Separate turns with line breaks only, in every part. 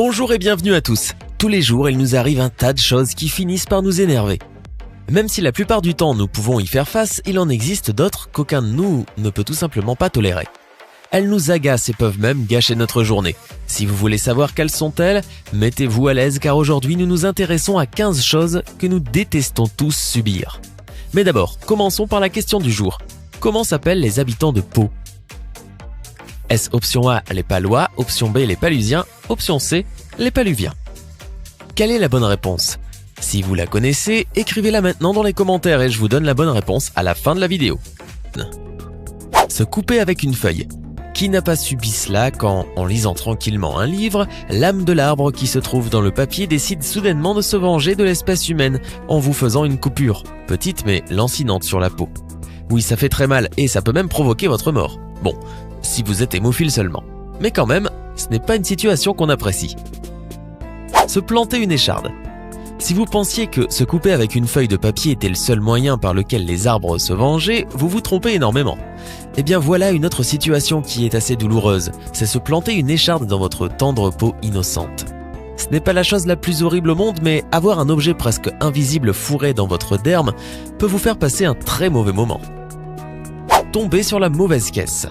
Bonjour et bienvenue à tous. Tous les jours, il nous arrive un tas de choses qui finissent par nous énerver. Même si la plupart du temps nous pouvons y faire face, il en existe d'autres qu'aucun de nous ne peut tout simplement pas tolérer. Elles nous agacent et peuvent même gâcher notre journée. Si vous voulez savoir quelles sont-elles, mettez-vous à l'aise car aujourd'hui nous nous intéressons à 15 choses que nous détestons tous subir. Mais d'abord, commençons par la question du jour. Comment s'appellent les habitants de Pau ? Est-ce option A, les Palois, option B, les Palusiens, option C, les Paluviens? Quelle est la bonne réponse? Si vous la connaissez, écrivez-la maintenant dans les commentaires et je vous donne la bonne réponse à la fin de la vidéo. Se couper avec une feuille. Qui n'a pas subi cela quand, en lisant tranquillement un livre, l'âme de l'arbre qui se trouve dans le papier décide soudainement de se venger de l'espèce humaine en vous faisant une coupure, petite mais lancinante sur la peau. Oui, ça fait très mal et ça peut même provoquer votre mort. Bon, si vous êtes hémophile seulement. Mais quand même, ce n'est pas une situation qu'on apprécie. Se planter une écharde. Si vous pensiez que se couper avec une feuille de papier était le seul moyen par lequel les arbres se vengeaient, vous vous trompez énormément. Eh bien voilà une autre situation qui est assez douloureuse, c'est se planter une écharde dans votre tendre peau innocente. Ce n'est pas la chose la plus horrible au monde, mais avoir un objet presque invisible fourré dans votre derme peut vous faire passer un très mauvais moment. Tomber sur la mauvaise caisse.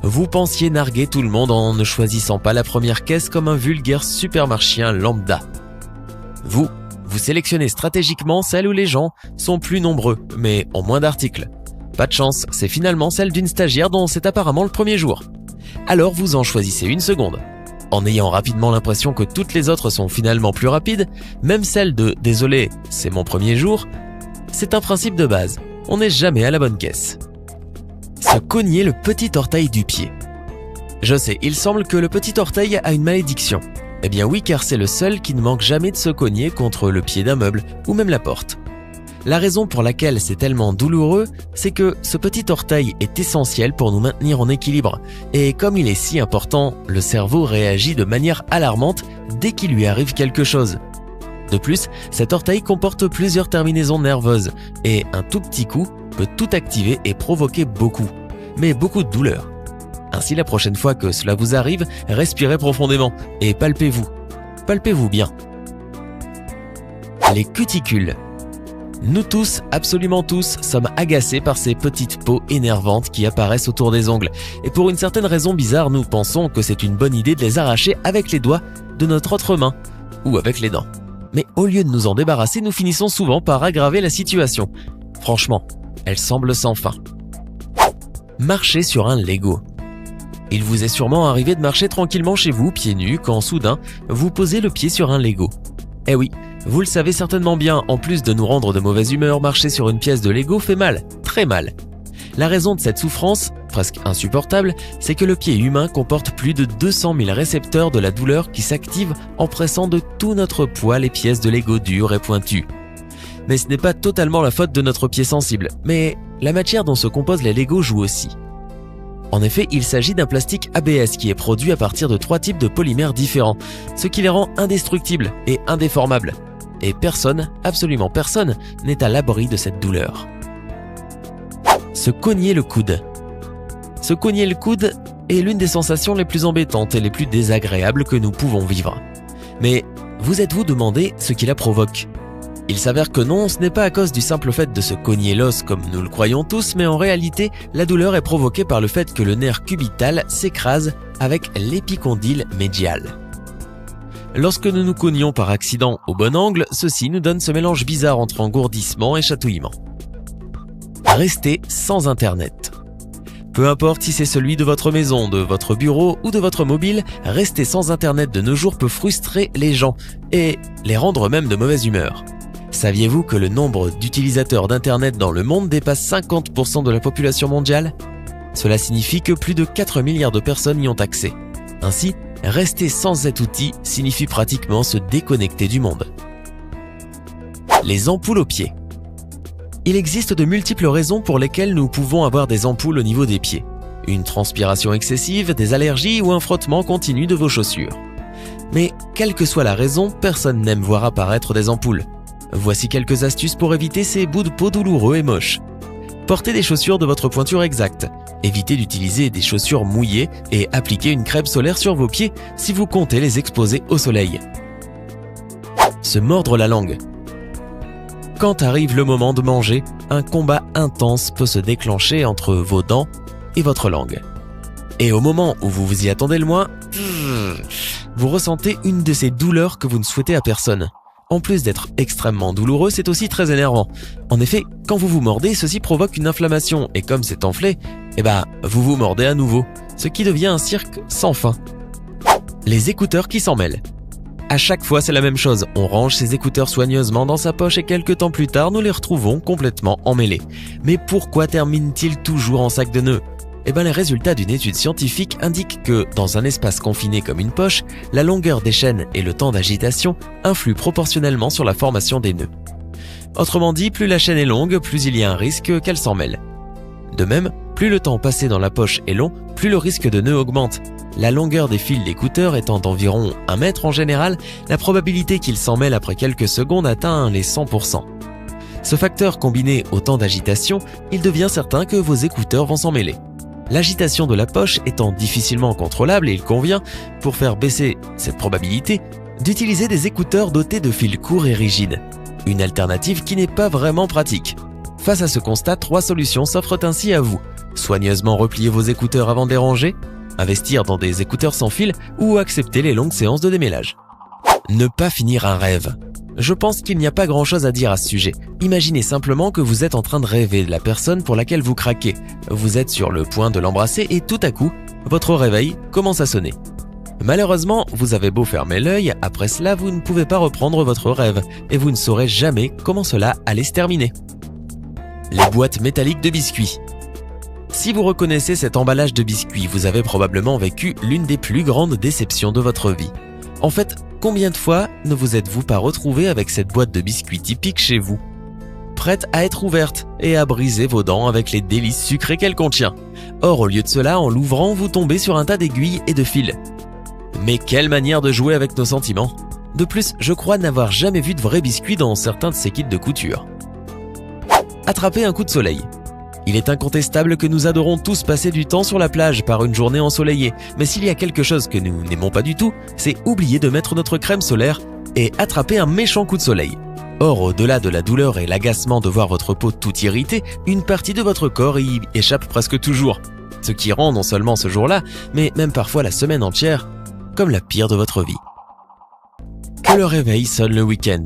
Vous pensiez narguer tout le monde en ne choisissant pas la première caisse comme un vulgaire supermarchien lambda. Vous sélectionnez stratégiquement celle où les gens sont plus nombreux, mais ont moins d'articles. Pas de chance, c'est finalement celle d'une stagiaire dont c'est apparemment le premier jour. Alors vous en choisissez une seconde. En ayant rapidement l'impression que toutes les autres sont finalement plus rapides, même celle de « désolé, c'est mon premier jour », c'est un principe de base, on n'est jamais à la bonne caisse. Se cogner le petit orteil du pied. Je sais, il semble que le petit orteil a une malédiction. Eh bien oui, car c'est le seul qui ne manque jamais de se cogner contre le pied d'un meuble ou même la porte. La raison pour laquelle c'est tellement douloureux, c'est que ce petit orteil est essentiel pour nous maintenir en équilibre. Et comme il est si important, le cerveau réagit de manière alarmante dès qu'il lui arrive quelque chose. De plus, cet orteil comporte plusieurs terminaisons nerveuses et un tout petit coup peut tout activer et provoquer beaucoup de douleur. Ainsi, la prochaine fois que cela vous arrive, respirez profondément et palpez-vous. Palpez-vous bien. Les cuticules. Nous tous, absolument tous, sommes agacés par ces petites peaux énervantes qui apparaissent autour des ongles. Et pour une certaine raison bizarre, nous pensons que c'est une bonne idée de les arracher avec les doigts de notre autre main ou avec les dents. Mais au lieu de nous en débarrasser, nous finissons souvent par aggraver la situation. Franchement, elle semble sans fin. Marcher sur un Lego. Il vous est sûrement arrivé de marcher tranquillement chez vous, pieds nus, quand soudain, vous posez le pied sur un Lego. Eh oui, vous le savez certainement bien, en plus de nous rendre de mauvaise humeur, marcher sur une pièce de Lego fait mal, très mal. La raison de cette souffrance, presque insupportable, c'est que le pied humain comporte plus de 200 000 récepteurs de la douleur qui s'activent en pressant de tout notre poids les pièces de Lego dures et pointues. Mais ce n'est pas totalement la faute de notre pied sensible, mais la matière dont se composent les Lego joue aussi. En effet, il s'agit d'un plastique ABS qui est produit à partir de 3 types de polymères différents, ce qui les rend indestructibles et indéformables. Et personne, absolument personne, n'est à l'abri de cette douleur. Se cogner le coude. Se cogner le coude est l'une des sensations les plus embêtantes et les plus désagréables que nous pouvons vivre. Mais vous êtes-vous demandé ce qui la provoque ? Il s'avère que non, ce n'est pas à cause du simple fait de se cogner l'os comme nous le croyons tous, mais en réalité, la douleur est provoquée par le fait que le nerf cubital s'écrase avec l'épicondyle médial. Lorsque nous nous cognons par accident au bon angle, ceci nous donne ce mélange bizarre entre engourdissement et chatouillement. Restez sans Internet. Peu importe si c'est celui de votre maison, de votre bureau ou de votre mobile, rester sans Internet de nos jours peut frustrer les gens et les rendre même de mauvaise humeur. Saviez-vous que le nombre d'utilisateurs d'Internet dans le monde dépasse 50% de la population mondiale ? Cela signifie que plus de 4 milliards de personnes y ont accès. Ainsi, rester sans cet outil signifie pratiquement se déconnecter du monde. Les ampoules aux pieds. Il existe de multiples raisons pour lesquelles nous pouvons avoir des ampoules au niveau des pieds. Une transpiration excessive, des allergies ou un frottement continu de vos chaussures. Mais quelle que soit la raison, personne n'aime voir apparaître des ampoules. Voici quelques astuces pour éviter ces bouts de peau douloureux et moches. Portez des chaussures de votre pointure exacte. Évitez d'utiliser des chaussures mouillées et appliquez une crème solaire sur vos pieds si vous comptez les exposer au soleil. Se mordre la langue. Quand arrive le moment de manger, un combat intense peut se déclencher entre vos dents et votre langue. Et au moment où vous vous y attendez le moins, vous ressentez une de ces douleurs que vous ne souhaitez à personne. En plus d'être extrêmement douloureux, c'est aussi très énervant. En effet, quand vous vous mordez, ceci provoque une inflammation et comme c'est enflé, vous vous mordez à nouveau, ce qui devient un cirque sans fin. Les écouteurs qui s'en mêlent. À chaque fois, c'est la même chose. On range ses écouteurs soigneusement dans sa poche et quelques temps plus tard, nous les retrouvons complètement emmêlés. Mais pourquoi terminent-ils toujours en sac de nœuds ? Les résultats d'une étude scientifique indiquent que, dans un espace confiné comme une poche, la longueur des chaînes et le temps d'agitation influent proportionnellement sur la formation des nœuds. Autrement dit, plus la chaîne est longue, plus il y a un risque qu'elle s'en mêle. De même, plus le temps passé dans la poche est long, plus le risque de nœud augmente. La longueur des fils d'écouteurs étant d'environ 1 mètre en général, la probabilité qu'ils s'en mêlent après quelques secondes atteint les 100%. Ce facteur combiné au temps d'agitation, il devient certain que vos écouteurs vont s'en mêler. L'agitation de la poche étant difficilement contrôlable, il convient, pour faire baisser cette probabilité, d'utiliser des écouteurs dotés de fils courts et rigides. Une alternative qui n'est pas vraiment pratique. Face à ce constat, 3 solutions s'offrent ainsi à vous. Soigneusement replier vos écouteurs avant de les ranger, investir dans des écouteurs sans fil ou accepter les longues séances de démêlage. Ne pas finir un rêve. Je pense qu'il n'y a pas grand-chose à dire à ce sujet. Imaginez simplement que vous êtes en train de rêver de la personne pour laquelle vous craquez. Vous êtes sur le point de l'embrasser et tout à coup, votre réveil commence à sonner. Malheureusement, vous avez beau fermer l'œil, après cela, vous ne pouvez pas reprendre votre rêve et vous ne saurez jamais comment cela allait se terminer. Les boîtes métalliques de biscuits. Si vous reconnaissez cet emballage de biscuits, vous avez probablement vécu l'une des plus grandes déceptions de votre vie. En fait, combien de fois ne vous êtes-vous pas retrouvé avec cette boîte de biscuits typique chez vous, prête à être ouverte et à briser vos dents avec les délices sucrées qu'elle contient? Or, au lieu de cela, en l'ouvrant, vous tombez sur un tas d'aiguilles et de fils. Mais quelle manière de jouer avec nos sentiments! De plus, je crois n'avoir jamais vu de vrais biscuits dans certains de ces kits de couture. Attraper un coup de soleil. Il est incontestable que nous adorons tous passer du temps sur la plage par une journée ensoleillée, mais s'il y a quelque chose que nous n'aimons pas du tout, c'est oublier de mettre notre crème solaire et attraper un méchant coup de soleil. Or, au-delà de la douleur et l'agacement de voir votre peau tout irritée, une partie de votre corps y échappe presque toujours, ce qui rend non seulement ce jour-là, mais même parfois la semaine entière, comme la pire de votre vie. Que le réveil sonne le week-end.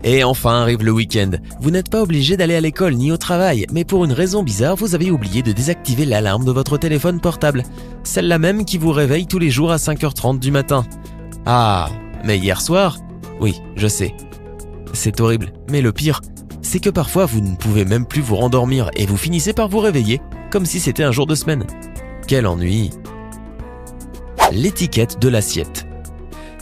Et enfin arrive le week-end. Vous n'êtes pas obligé d'aller à l'école ni au travail, mais pour une raison bizarre, vous avez oublié de désactiver l'alarme de votre téléphone portable. Celle-là même qui vous réveille tous les jours à 5h30 du matin. Ah, mais hier soir? Oui, je sais. C'est horrible, mais le pire, c'est que parfois vous ne pouvez même plus vous rendormir et vous finissez par vous réveiller, comme si c'était un jour de semaine. Quel ennui! L'étiquette de l'assiette.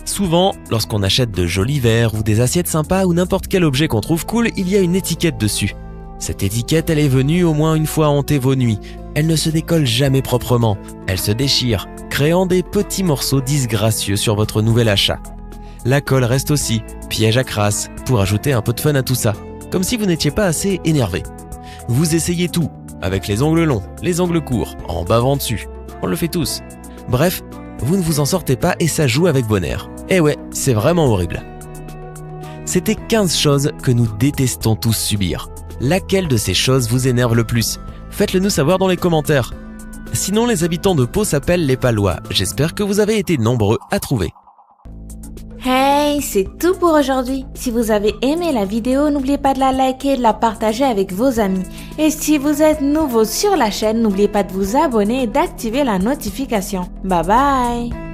Souvent, lorsqu'on achète de jolis verres ou des assiettes sympas ou n'importe quel objet qu'on trouve cool, il y a une étiquette dessus. Cette étiquette, elle est venue au moins une fois hanter vos nuits. Elle ne se décolle jamais proprement, elle se déchire, créant des petits morceaux disgracieux sur votre nouvel achat. La colle reste aussi, piège à crasse, pour ajouter un peu de fun à tout ça, comme si vous n'étiez pas assez énervé. Vous essayez tout, avec les ongles longs, les ongles courts, en bavant dessus. On le fait tous. Bref, vous ne vous en sortez pas et ça joue avec vos nerfs. Eh ouais, c'est vraiment horrible. C'était 15 choses que nous détestons tous subir. Laquelle de ces choses vous énerve le plus? Faites-le nous savoir dans les commentaires. Sinon, les habitants de Pau s'appellent les Palois. J'espère que vous avez été nombreux à trouver.
Hey, c'est tout pour aujourd'hui. Si vous avez aimé la vidéo, n'oubliez pas de la liker et de la partager avec vos amis. Et si vous êtes nouveau sur la chaîne, n'oubliez pas de vous abonner et d'activer la notification. Bye bye!